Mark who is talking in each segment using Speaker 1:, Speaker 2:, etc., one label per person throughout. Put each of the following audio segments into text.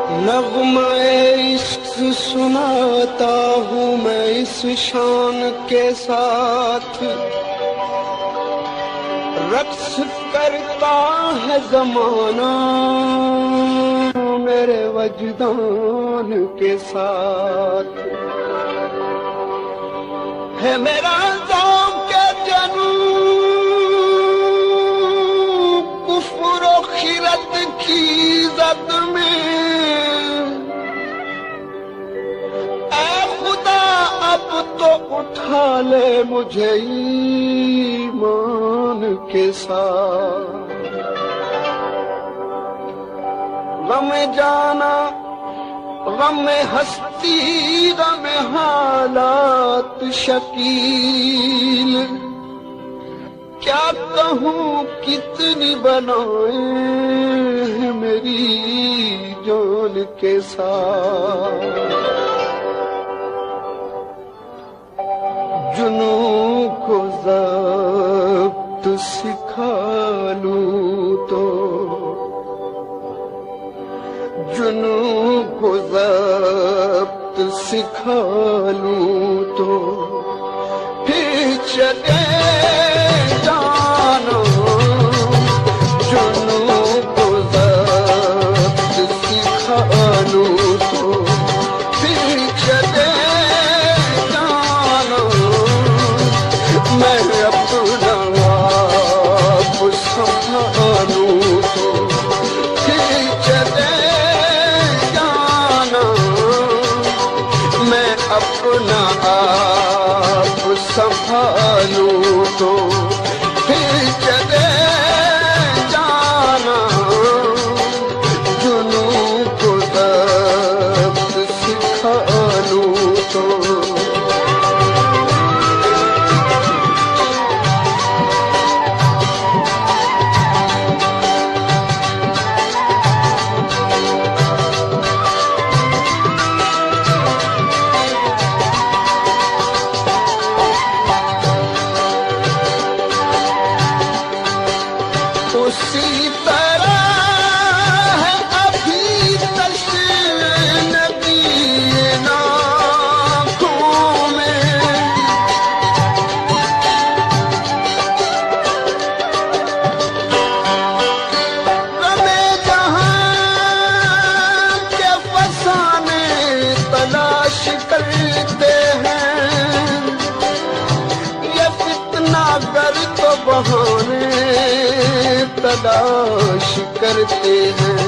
Speaker 1: नग़्मा-ए इश्क़ सुनाता हूँ मैं इस शान के साथ, रक्स करता है ज़माना मेरे वजदान के साथ। है मेरा ज़ौक़ जनू कुफ्र और खिरत की ज़द में, अब तो उठा ले मुझे ईमान के साथ। गम जाना, गम हस्ती, गम हालात शकील, क्या कहूँ कितनी बनाए हैं मेरी जान के साथ। जुनू को ज़ब्त सिखा लूं तो, जुनू को ज़ब्त सिखा लूं तो फिर चले जाना। जुनू को ज़ब्त सिखा लूं तो फिर चले मैं अपना आप संभालूं तो फिर चले जाना। मैं अपना आप संभालूं तो फिर चले जाना। जुनू को ज़ब्त सिखा लूं तो उसी तरह है अभी तशनबी आँखों में, गमे जहाँ के फसाने तलाश करते हैं। ये फितना गर तो बहाने तलाश करते हैं।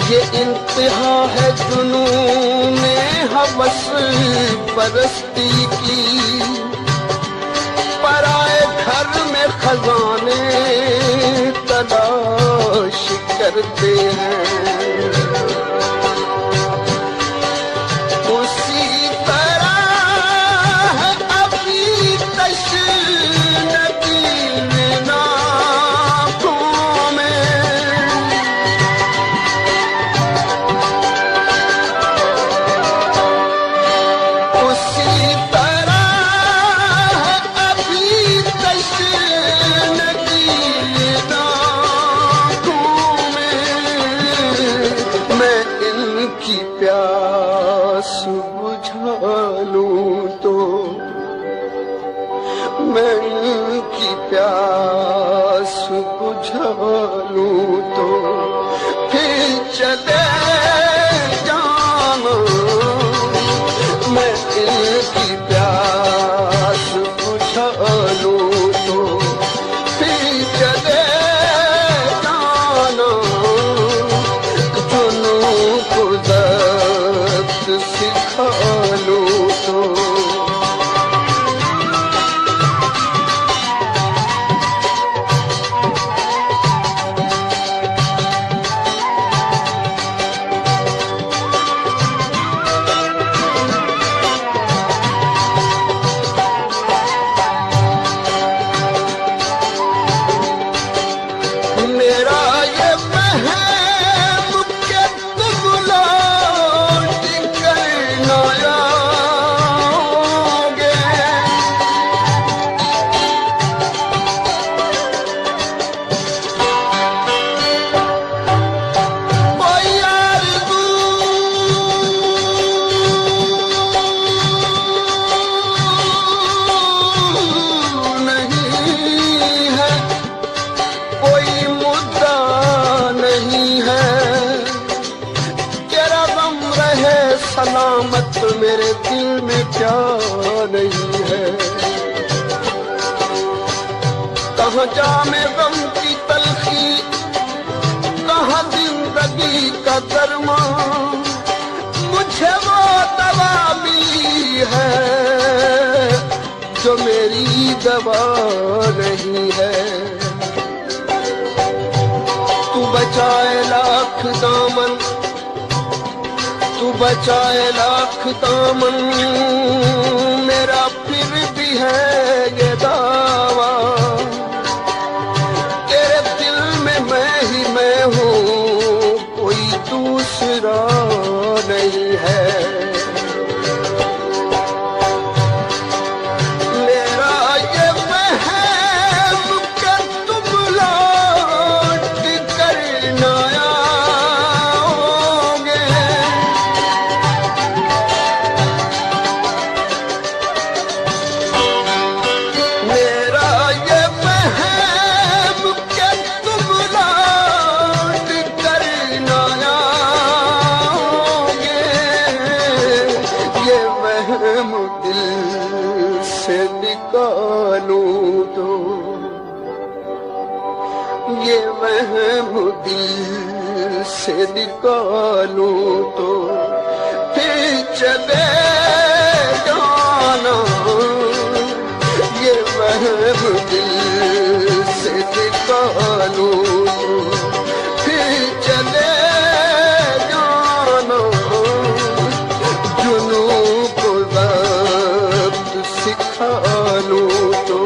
Speaker 1: ये इंतहा है जुनून हवस परस्ती की, पराए घर में खजाने तलाश करते हैं। उसी तरह है अभी तशनबी तेरे दिल में क्या नहीं है। कहाँ जामे गम की तलखी, कहाँ जिंदगी का दरमा, मुझे वो दवा मिली है जो मेरी दवा नहीं है। तू बचाए लाख दामन, तू बचाए लाख दामन, मेरा फिर भी है ये दावा, तेरे दिल में मैं ही मैं हूँ, कोई दूसरा नहीं है। दिल से निकालूं तो ये वहम दिल से निकालूं तो फिर चले जाना, ये वहम दिल से निकालूं तो फिर चले जाना, जुनून को वक्त सिखा लूं तो।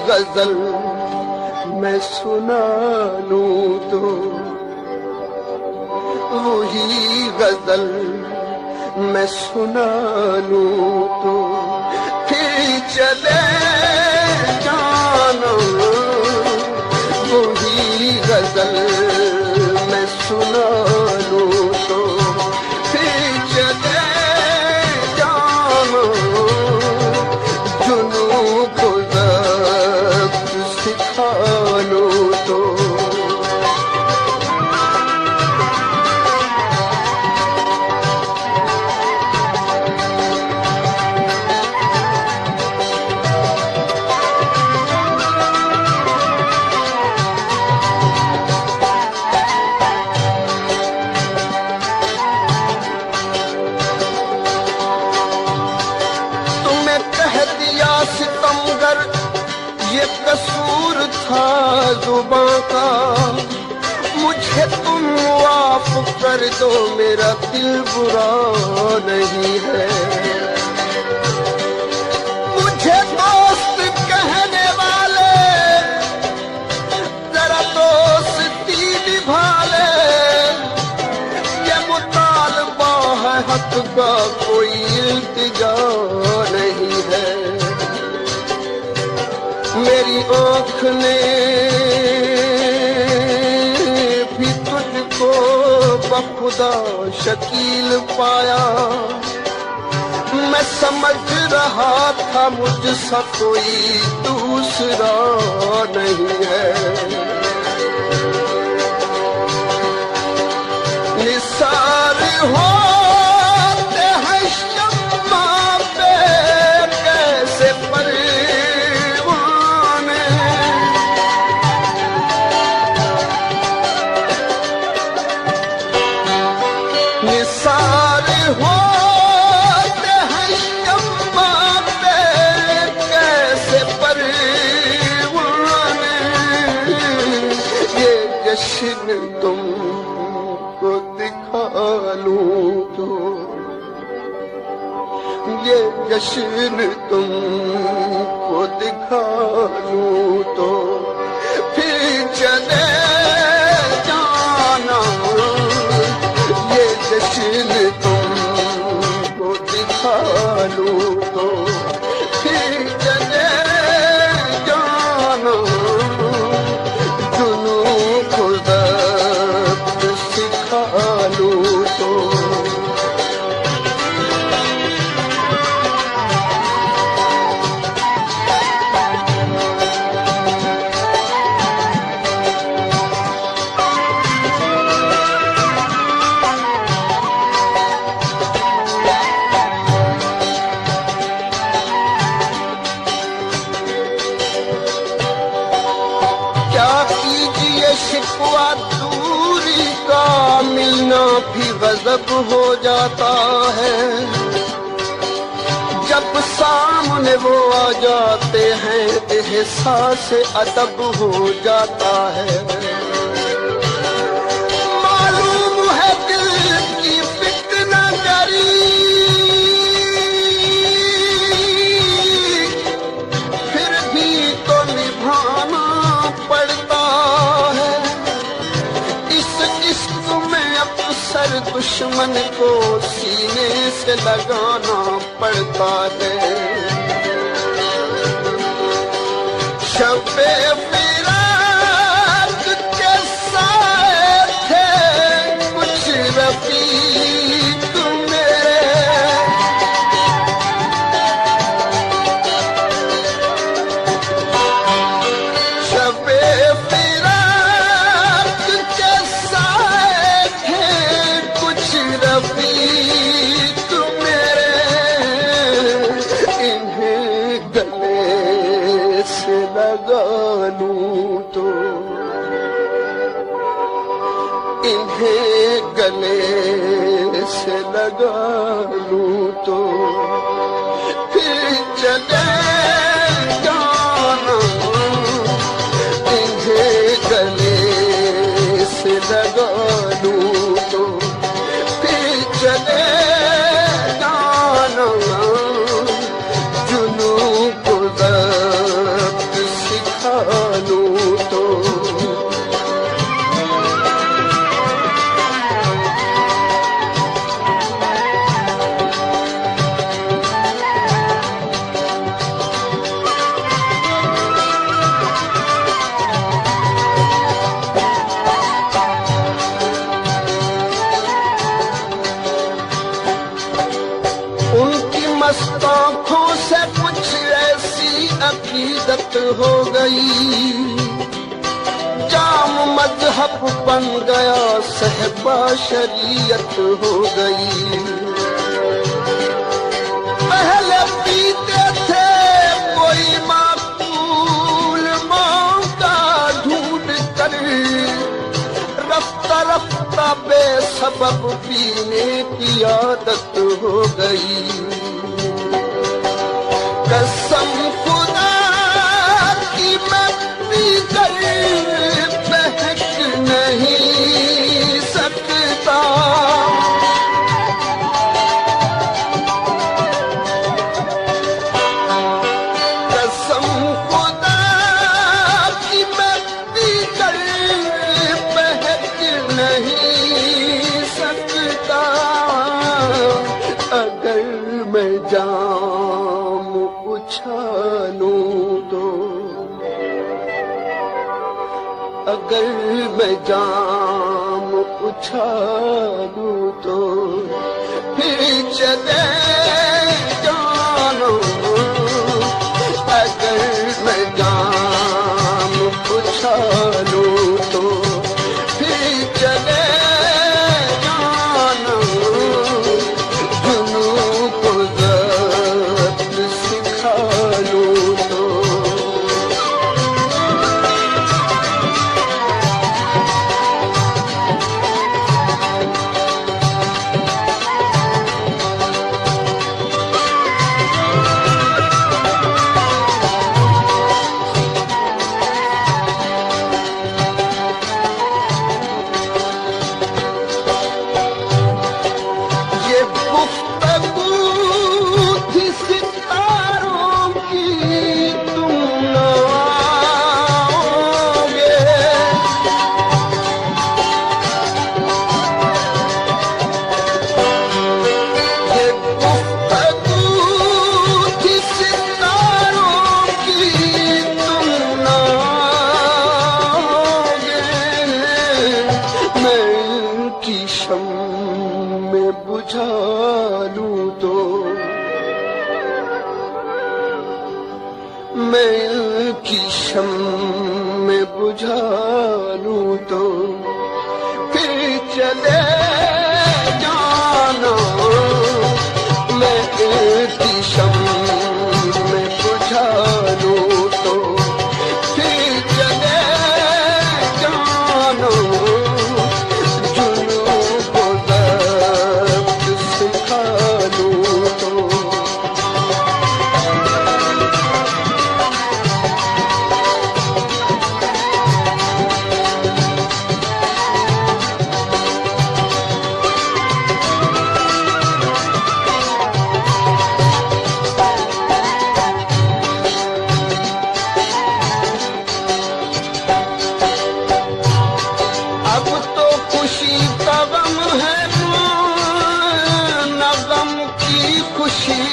Speaker 1: गजल मैं सुना लूं तो वही गजल मैं सुना लूं तो फिर चले जाना, वही गजल मैं सुना लूं तो फिर चले जाना, जुनून को सिखा लो तो। तुम्हें कह दिया सितमगर ये कसूर था जुबां का, मुझे तुम माफ कर दो मेरा दिल बुरा नहीं है। मुझे दोस्त कहने वाले जरा दोस्ती निभा ले, ये मुतालबा है हक का कोई इल्तिजा नहीं है। मेरी आँख ने भी तुझको बखुदा शकील पाया, मैं समझ रहा था मुझसा कोई दूसरा नहीं है। निसार होते हैं शम्मा पे कैसे निसार होते हैं शम्मा पे कैसे परवाने, जश्न तुमको दिखा लूं तो, ये जश्न तुमको दिखा लूं तो फिर चले जाना। ये जश्न तुमको दिखा लूं तो फिर चले जाना। जुनू को ज़ब्त सिखा लूं तो शिकवा दूरी का मिलना भी गजब हो जाता है। जब सामने वो आ जाते हैं एहसास अदब हो जाता है। मालूम है दिल की फितना करी, फिर भी तो निभाना पड़ता है। अक्सर दुश्मन को सीने से लगाना पड़ता है। शब-ए फिराक के साए थे कुछ रफीक मेरे, शब-ए रफ़ीक मेरे, इन्हें गले से लगा लूं तो, इन्हें गले से लगा लूं तो फिर चले जाना। इन्हें गले से लगा लूं तो चले जाना। जुनू को ज़ब्त सिखा लूं तो मस्त आँखों से कुछ ऐसी अकीदत हो गई, जाम मजहब बन गया सहबा शरीयत हो गई। पहले पीते थे कोई माकूल मौका ढूंढ कर, रफ्ता रफ्ता बेसबब पीने की आदत हो गई। कसम खुदा की मैं पीकर बहक नहीं सकता। कसम खुदा की मैं पीकर बहक नहीं सकता। अगर मैं जाम उछालूं तो, अगर मैं जाम उछालूं तो फिर चले जाना। अगर मैं जाम उछालूं तो फिर चले जाना। जुनू को ज़ब्त सिखा लूं तो मैं इनकी शम में बुझा लूं तो फिर चले जाना। मैं इनकी शम में बुझा लूं तो फिर चले जाना। जुनून को दर्द सिखा लूं तो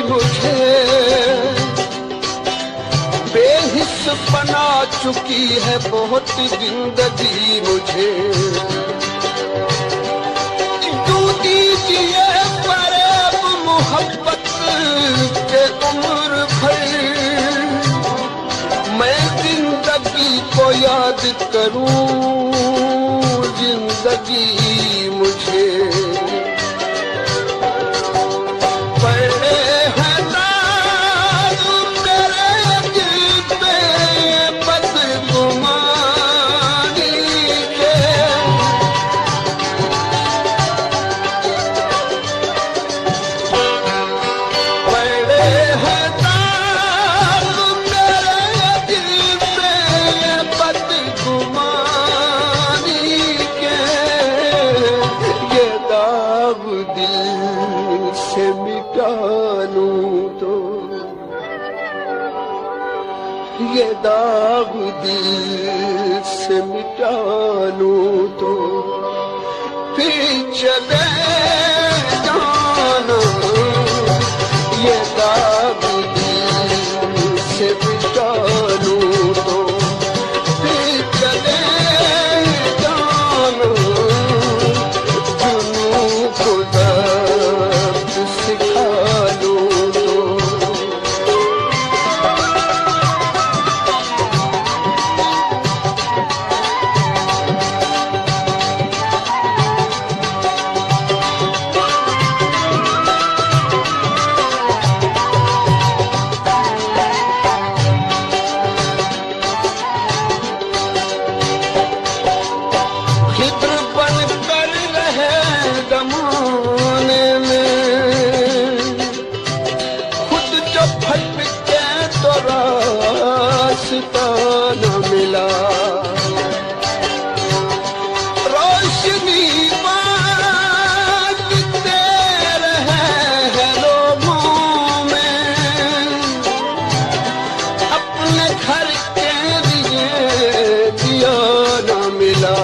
Speaker 1: मुझे बेहिस बना चुकी है बहुत जिंदगी मुझे। तू दीजिए फरेब मोहब्बत के उम्र भर, मैं जिंदगी को याद करूं जिंदगी मुझे। से मिटा लूं तो ये दाग दिल से मिटा लूं तो फिर चले जाना। ये दाग दिल से मिटा लूं तो फिर चले जाना। जुनून को दर्द सिखा लूं तो रास्ता न मिला। रोशनी बांटते रहे हैं लोगों में, अपने घर के लिए दिया न मिला।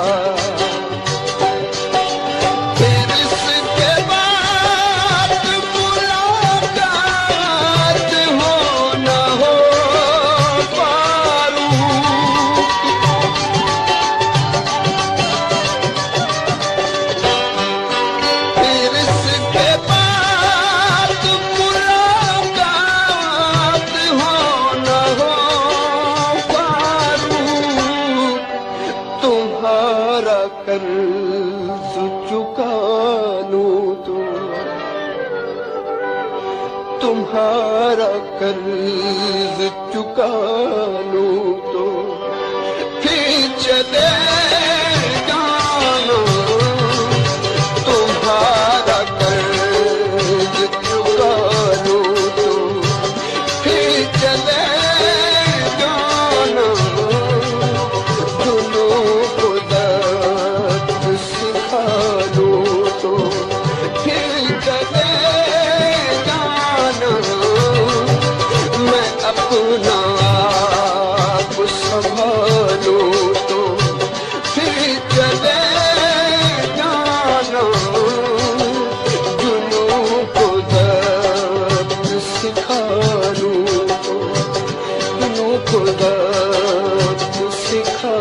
Speaker 1: कर्ज चुका लूं तो तुम्हारा कर्ज चुका लूं तो फिर चले जाना। तुम्हारा कर्ज चुका लूं तो फिर चले जाना। जुनून को दर्द सिखा लूं तो फिर चले जाना। मैं अपना आप संभालूं तो फिर चले जाना। जुनून को दर्द सिखा लूं तो जुनून को दर्द सिखा